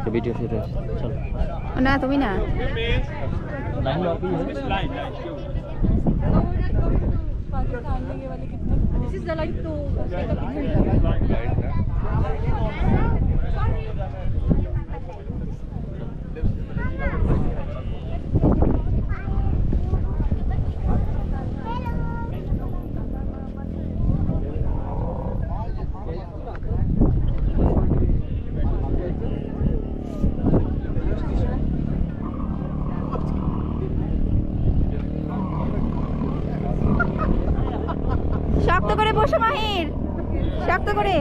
Video शुरू चलो ना तुम्हें ना लाइन लॉक भी है पाकिस्तान ये वाले कितने दिस इज द लाइक तो শক্ত করে বসো মাহির শক্ত করে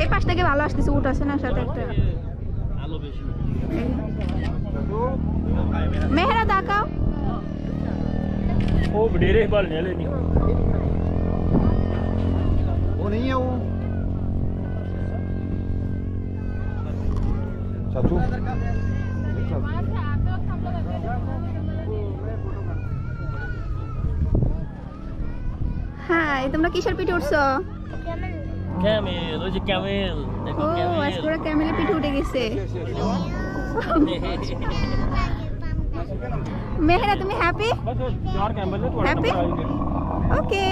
এই পাশ থেকে ভালো আসতেছে উঠ আছে না সাথে একটা আলো বেশি মেহরা দেখাও वो डेरे बाल ले लेनी वो नहीं है वो चाचू হ্যাঁ তোমরা কিসের পিঠে উঠছো कैमेल ওই যে ক্যামেল দেখো ও ক্যামেল আজ পুরো ক্যামেলের পিঠে উঠে গেছে মেহরা তুমি হ্যাপি बस चार कैमल है थोड़ा Happy? ওকে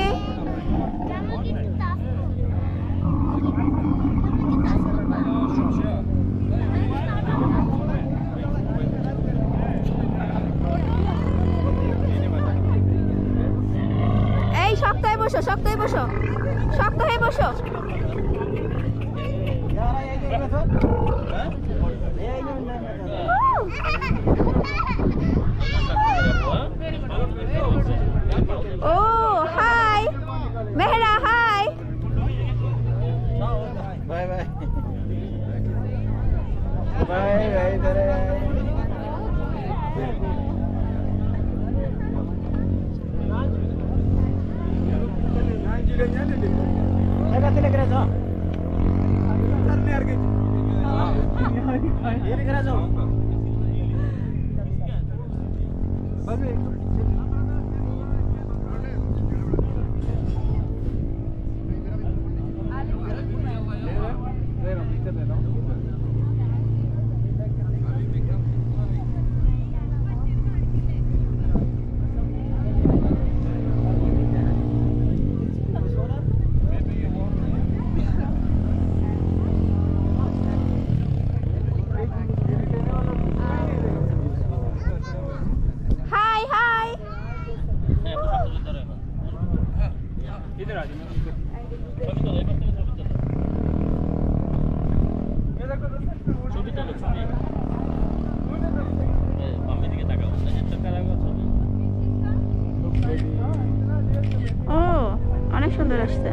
এই শক্ত হয়ে বসো শক্ত হয়ে বসো শক্ত হয়ে বসো ও hi Mehra hi bye bye bye bye तेरे হাই হাই इधर आ जाओ ছবি তোলো এবার থেকে ছবি তোলো ছবি বামের দিকে তাকাও এই চোখটা রাখো ছবি ও অনেক সুন্দর আসছে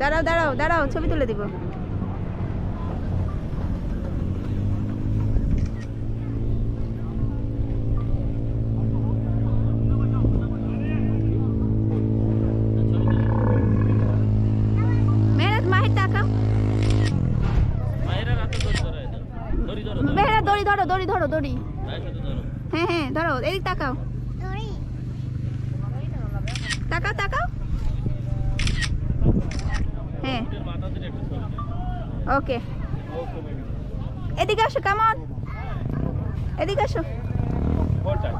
দাঁড়াও দাঁড়াও দাঁড়াও ছবি তুলে দিব মেহরাত মাহির তাকাও মায়েরা রাতে দড়ি ধরো মেহরাত দড়ি ধরো দড়ি ধরো দড়ি রাতে ধরো হ্যাঁ হ্যাঁ ধরো এদিক তাকাও তাকাও তাকাও হ্যাঁ মাথা ধরে একটু ছবি ওকে এদিকে আসো কেমন এদিকে আসো কোনটা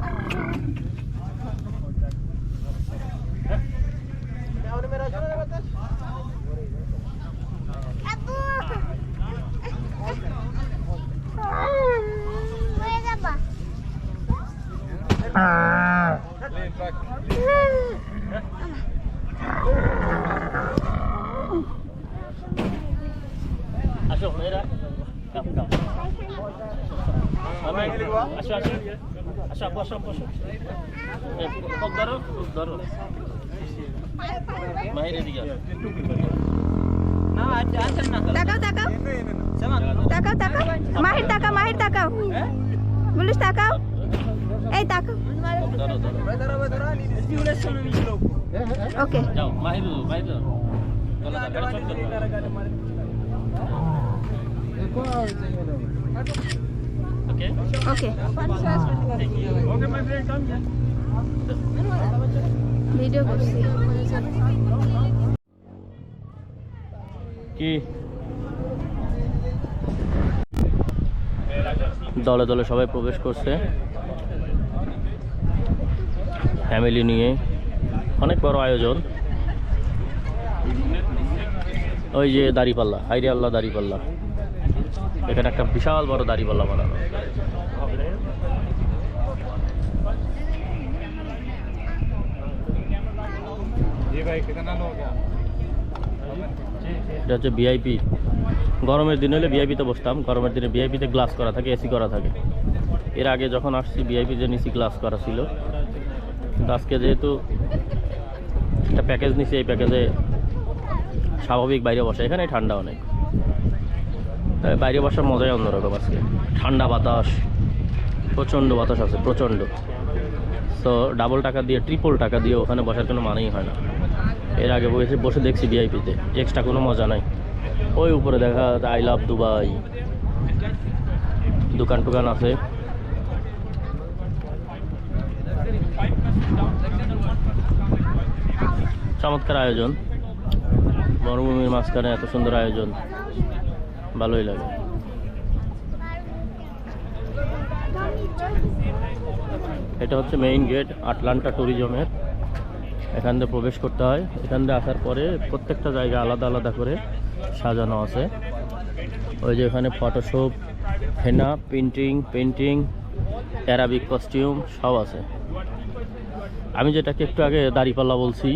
আসো মেয়েরা কাম কাম আসো আসো আসো বসো বসো খুব ধরো মাহির এদিকে তাকাও তাকাও তাকাও তাকাও মাহির তাকাও মাহির তাকাও গুলিশ তাকাও এই তাকাও ওকে যাও মাহির ওকে ওকে Okay, my friend, come here. Video করছি কি দলে দলে সবাই প্রবেশ করছে ফ্যামিলি নিয়ে, অনেক বড় আয়োজন। ওই যে দাড়িপাল্লা, হাইরে আল্লাহ দাড়িপাল্লা, এখানে একটা বিশাল বড় দাড়িপাল্লা বানানো। এটা হচ্ছে ভিআইপি। গরমের দিন হলে ভিআইপিতে বসতাম, গরমের দিনে ভিআইপিতে গ্লাস করা থাকে, এসি করা থাকে। এর আগে যখন আসছি ভিআইপি যে নিচে গ্লাস করা ছিল, কিন্তু আজকে যেহেতু একটা প্যাকেজ নিছি, এই প্যাকেজে স্বাভাবিক বাইরে বসে, এখানে ঠান্ডা অনেক, তাই বাইরে বসার মজাই অন্যরকম। আজকে ঠান্ডা বাতাস, প্রচণ্ড বাতাস আছে, প্রচণ্ড। তো ডাবল টাকা দিয়ে, ট্রিপল টাকা দিয়ে ওখানে বসার কোনো মানেই হয় না। এর আগে বসে দেখছি ভিআইপিতে, এক্সট্রা কোনো মজা নাই। ওই উপরে দেখা আই লাভ দুবাই, দোকান টোকান আছে। চমৎকার আয়োজন, মরুভূমির মাঝখানে এত সুন্দর আয়োজন, ভালোই লাগে। এটা হচ্ছে মেইন গেট আটলান্টা ট্যুরিজমের। এখান দিয়ে প্রবেশ করতে হয়। এখান দিয়ে আসার পরে প্রত্যেকটা জায়গা আলাদা আলাদা করে সাজানো আছে। ওই যে এখানে ফটোশুট, হেনা, পেন্টিং, অ্যারাবিক কস্টিউম সব আছে। আমি যেটাকে একটু আগে দাড়িপাল্লা বলছি,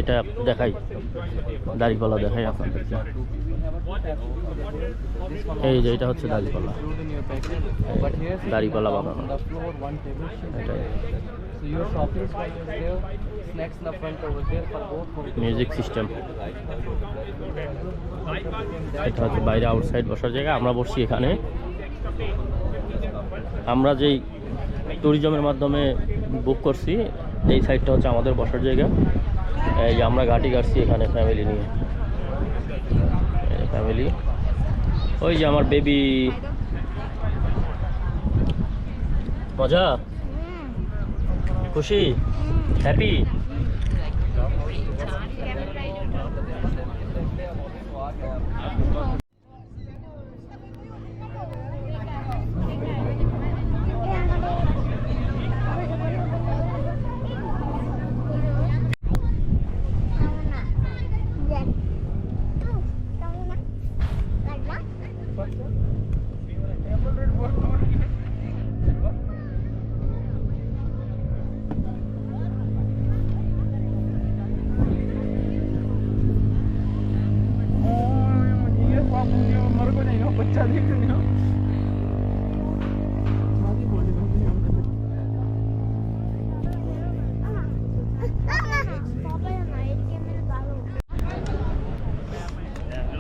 এটা দেখাই, দাড়িপাল্লা দেখাই আপনাদেরকে। এই যে এটা হচ্ছে দাড়িপাল্লা, দাড়িপাল্লা বানানো এটাই। মিউজিক সিস্টেম, এটা হচ্ছে বাইরে আউটসাইড বসার জায়গা। আমরা বসছি এখানে। আমরা যেই ট্যুরিজমের মাধ্যমে বুক করছি, এই সাইডটা হচ্ছে আমাদের বসার জায়গা। এই যে আমরা ঘাটি কাটছি এখানে ফ্যামিলি নিয়ে, ফ্যামিলি। ওই যে আমার বেবি, মজা, খুশি, হ্যাপি।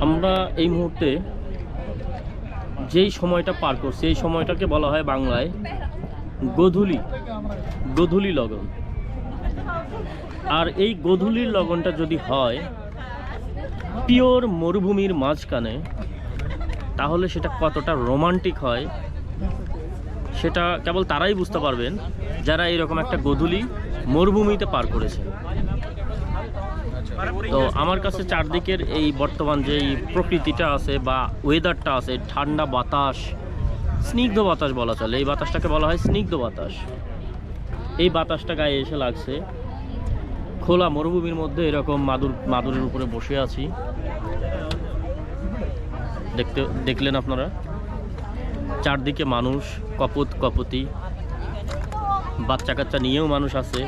আমরা এই মুহূর্তে যেই সময়টা পার করছি, এই সময়টাকে বলা হয় বাংলায় গোধূলি লগন। আর এই গোধূলির লগনটা যদি হয় পিওর মরুভূমির মাঝখানে, তাহলে সেটা কতটা রোমান্টিক হয় সেটা কেবল তারাই বুঝতে পারবেন যারা এরকম একটা গোধূলি মরুভূমিতে পার করেছে। তো আমার কাছে চারদিকের এই বর্তমান যে প্রকৃতিটা আছে বা ওয়েদারটা আছে, ঠান্ডা বাতাস, স্নিগ্ধ বাতাস বলা চলে, এই বাতাসটাকে বলা হয় স্নিগ্ধ বাতাস। এই বাতাসটা গায়ে এসে লাগছে। খোলা মরুভূমির মধ্যে এরকম মাদুরের উপরে বসে আছি। দেখলেন আপনারা, চারদিকে মানুষ, কপতি, বাচ্চা কাচ্চা নিয়েও মানুষ আছে,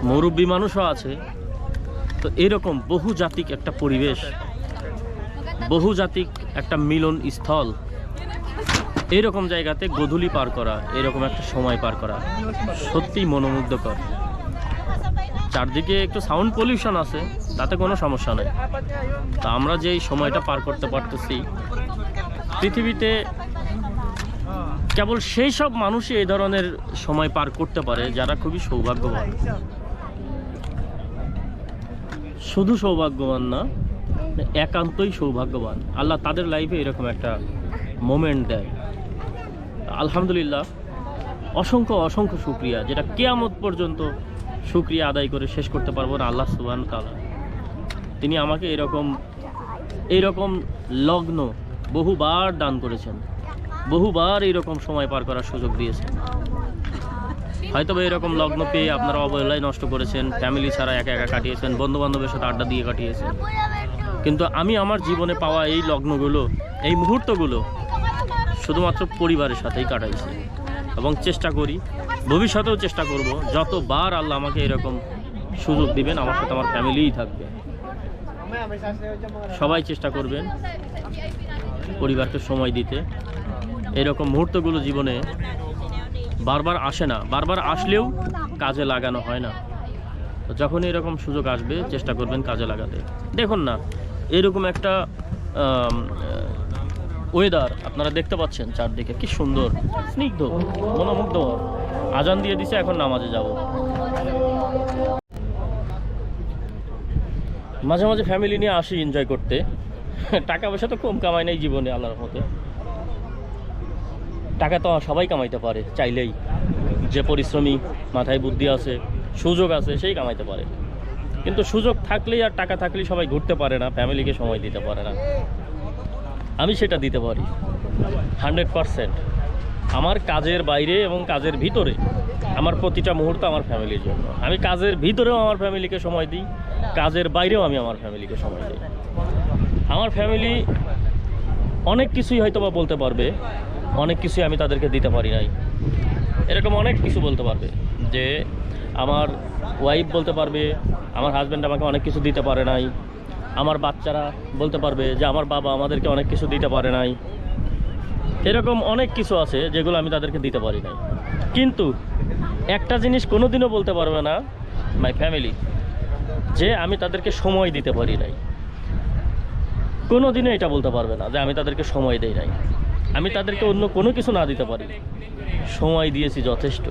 মুরব্বী মানুষও আছে। তো এরকম বহুজাতিক একটা পরিবেশ, বহুজাতিক একটা মিলন স্থল, এইরকম জায়গাতে গোধূলি পার করা, এরকম একটা সময় পার করা সত্যিই মনোমুগ্ধকর। চারদিকে একটু সাউন্ড পলিউশন আছে, তাতে কোনো সমস্যা নেই। তা আমরা যে এই সময়টা পার করতে পারতেছি, পৃথিবীতে কেবল সেই সব মানুষই এই ধরনের সময় পার করতে পারে যারা খুবই সৌভাগ্যবান। শুধু সৌভাগ্যবান না, একান্তই সৌভাগ্যবান। আল্লাহ তাদের লাইফে এরকম একটা মোমেন্ট দেয়। আলহামদুলিল্লাহ, অসংখ্য অসংখ্য শুকরিয়া, যেটা কিয়ামত পর্যন্ত শুকরিয়া আদায় করে শেষ করতে পারবো না আল্লাহ সুবহানাহু ওয়া তাআলা। তিনি আমাকে এইরকম লগ্ন বহুবার দান করেছেন, বহুবার এইরকম সময় পার করার সুযোগ দিয়েছেন। হয়তো বা এরকম লগ্ন পেয়ে আপনারা অবহেলায় নষ্ট করেছেন, ফ্যামিলি ছাড়া একা একা কাটিয়েছেন, বন্ধুবান্ধবের সাথে আড্ডা দিয়ে কাটিয়েছেন। কিন্তু আমি আমার জীবনে পাওয়া এই লগ্নগুলো, এই মুহূর্তগুলো শুধুমাত্র পরিবারের সাথেই কাটাইছি, এবং চেষ্টা করি, ভবিষ্যতেও চেষ্টা করব, যতবার আল্লাহ আমাকে এরকম সুযোগ দিবেন আমার সাথে আমার ফ্যামিলিই থাকবে। সবাই চেষ্টা করবেন পরিবারকে সময় দিতে। এরকম মুহূর্তগুলো জীবনে বারবার আসে না, বারবার আসলেও কাজে লাগানো হয় না। তো যখন এরকম সুযোগ আসবে চেষ্টা করবেন কাজে লাগাতে। দেখুন না, এরকম একটা ওয়েদার আপনারা দেখতে পাচ্ছেন চারদিকে, কি সুন্দর, স্নিগ্ধ, মনোমুগ্ধ। আজান দিয়ে দিছে, এখন নামাজে যাব। মাঝে মাঝে ফ্যামিলি নিয়ে আসি এনজয় করতে। টাকা পয়সা তো কম কামাই নাই জীবনে আল্লাহর মতে। টাকা তো সবাই কামাইতে পারে চাইলেই, যে পরিশ্রমী, মাথায় বুদ্ধি আছে, সুযোগ আছে, সেই কামাইতে পারে। কিন্তু সুযোগ থাকলেই আর টাকা থাকলেই সবাই ঘুরতে পারে না, ফ্যামিলিকে সময় দিতে পারে না। আমি সেটা দিতে পারি 100%। আমার কাজের বাইরে এবং কাজের ভিতরে আমার প্রতিটা মুহূর্ত আমার ফ্যামিলির জন্য। আমি কাজের ভিতরেও আমার ফ্যামিলিকে সময় দিই, কাজের বাইরেও আমি আমার ফ্যামিলিকে সময় দিই। আমার ফ্যামিলি অনেক কিছুই হয়তো বা বলতে পারবে, অনেক কিছুই আমি তাদেরকে দিতে পারি নাই। এরকম অনেক কিছু বলতে পারবে যে আমার ওয়াইফ বলতে পারবে আমার হাজব্যান্ড আমাকে অনেক কিছু দিতে পারে নাই। আমার বাচ্চারা বলতে পারবে যে আমার বাবা আমাদেরকে অনেক কিছু দিতে পারে নাই। এরকম অনেক কিছু আছে যেগুলো আমি তাদেরকে দিতে পারি নাই। কিন্তু একটা জিনিস কোনোদিনও বলতে পারবে না মাই ফ্যামিলি, যে আমি তাদেরকে সময় দিতে পারি নাই। কোনোদিনও এটা বলতে পারবে না যে আমি তাদেরকে সময় দেই নাই। আমি তাদেরকে অন্য কোনো কিছু না দিতে পারি, সময় দিয়েছি যথেষ্ট।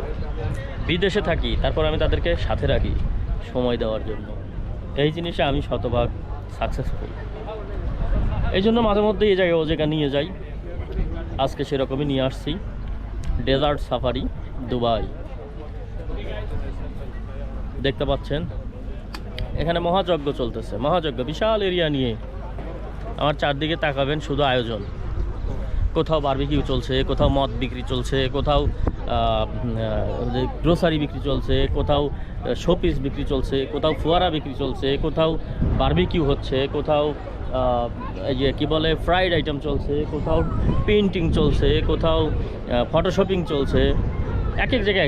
বিদেশে থাকি, তারপর আমি তাদেরকে সাথে রাখি সময় দেওয়ার জন্য। এই জিনিসে আমি শতভাগ সাকসেসফুল। এই জন্য মাঝে মধ্যে এই জায়গায় ও জায়গা নিয়ে যাই। আজকে সেরকমই নিয়ে আসছি, ডেজার্ট সাফারি দুবাই। দেখতে পাচ্ছেন এখানে মহাযজ্ঞ চলতেছে, মহাযজ্ঞ বিশাল এরিয়া নিয়ে। আমার চারদিকে তাকাবেন, শুধু আয়োজন। কোথাও বারবিকিউ চলছে, কোথাও মদ বিক্রি চলছে, কোথাও গ্রোসারি বিক্রি চলছে, কোথাও শোপিস বিক্রি চলছে, কোথাও ফোয়ারা বিক্রি চলছে, কোথাও বারবিকিউ হচ্ছে, কোথাও এই যে কী বলে ফ্রাইড আইটেম চলছে, কোথাও পেইন্টিং চলছে, কোথাও ফটোশপিং চলছে। এক এক জায়গায়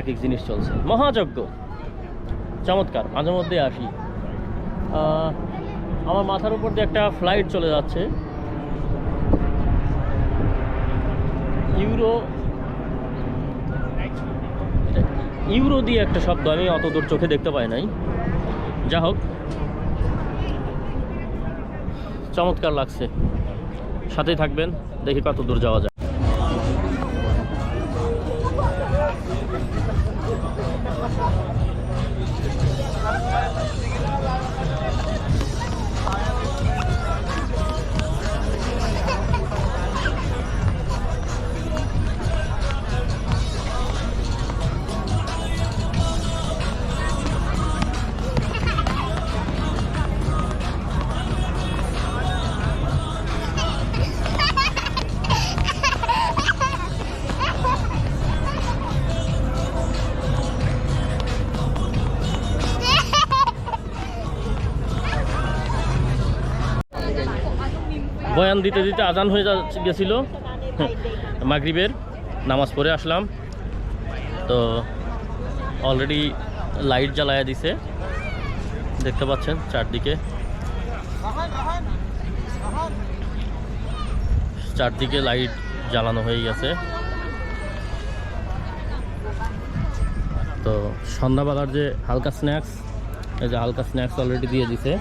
এক এক জিনিস চলছে। মহাযজ্ঞ চমৎকার। মাঝে মধ্যে আসি। আমার মাথার উপর দিয়ে একটা ফ্লাইট চলে যাচ্ছে, ইউরো দিয়ে একটা শব্দ, আমি অত দূর চোখে দেখতে পাই নাই। যা হোক, চমৎকার লাগছে। সাথেই থাকবেন, দেখি কত দূর যাওয়া যায়। বয়ান দিতে দিতে আজান হয়ে গেছিল মাগরিবের। নামাজ পড়ে আসলাম, তো অলরেডি লাইট জ্বালায়া দিছে, দেখতে পাচ্ছেন চারদিকে। চারদিকে লাইট জ্বালানো হয়ে গেছে। তো সন্ধ্যাবেলার যে হালকা স্ন্যাক্স, এই যে হালকা স্ন্যাক্স অলরেডি দিয়ে দিছে।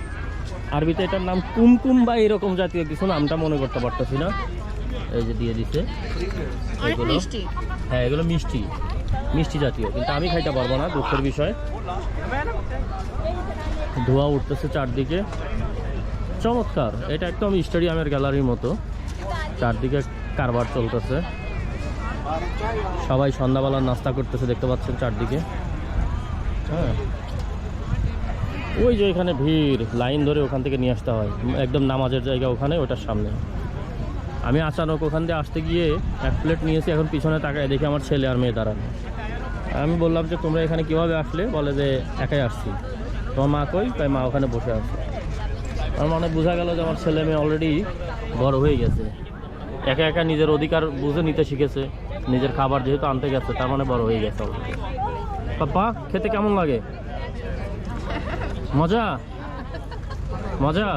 আরবিতে এটার নাম কুমকুম বা এরকম জাতীয় কিছু, নামটা মনে করতে পারতেছি না। এই যে দিয়ে দিছে এগুলো, হ্যাঁ এগুলো মিষ্টি মিষ্টি জাতীয়, কিন্তু আমি খাইতে পারবো না, দুঃখের বিষয়। ধোঁয়া উঠতেছে চারদিকে, চমৎকার। এটা একদম স্টেডিয়ামের গ্যালারির মতো, চারদিকে কারবার চলতেছে। সবাই সন্ধ্যাবেলার নাস্তা করতেছে, দেখতে পাচ্ছেন চারদিকে। হ্যাঁ, ওই যে এখানে ভিড়, লাইন ধরে ওখান থেকে নিয়ে আসতে হয়, একদম নামাজের জায়গা ওখানে, ওটার সামনে। আমি আচানক ওখান দিয়ে আসতে গিয়ে এক প্লেট নিয়েছি, এখন পিছনে তাকায় দেখি আমার ছেলে আর মেয়ে দাঁড়ানো। আমি বললাম যে তোমরা এখানে কীভাবে আসলে? বলে যে একাই আসছি। তোমার মা কই? তাই মা ওখানে বসে আছে। আমার মানে বোঝা গেল যে আমার ছেলে মেয়ে অলরেডি বড় হয়ে গেছে, একা একা নিজের অধিকার বুঝে নিতে শিখেছে, নিজের খাবার যেহেতু আনতে গেছে, তার মানে বড় হয়ে গেছে অলরেডি। পাপা খেতে কেমন লাগে? মজা মজা?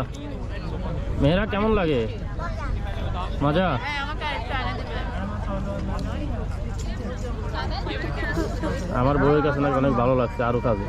মেয়েরা কেমন লাগে? মজা? আমার বউয়ের কাছে নাকি অনেক ভালো লাগছে, আরও খাবে।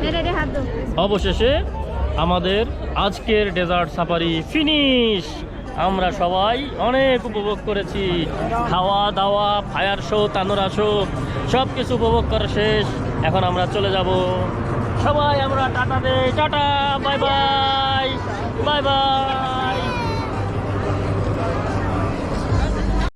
রে হাত দাও। অবশেষে আমাদের আজকের ডেজার্ট সাফারি ফিনিশ। আমরা সবাই অনেক উপভোগ করেছি, খাওয়া দাওয়া, ফায়ার শো, তানোরা শো সব কিছু উপভোগ করা শেষ। এখন আমরা চলে যাব, সবাই আমরা টাটা দেই, tata, bye bye, bye bye.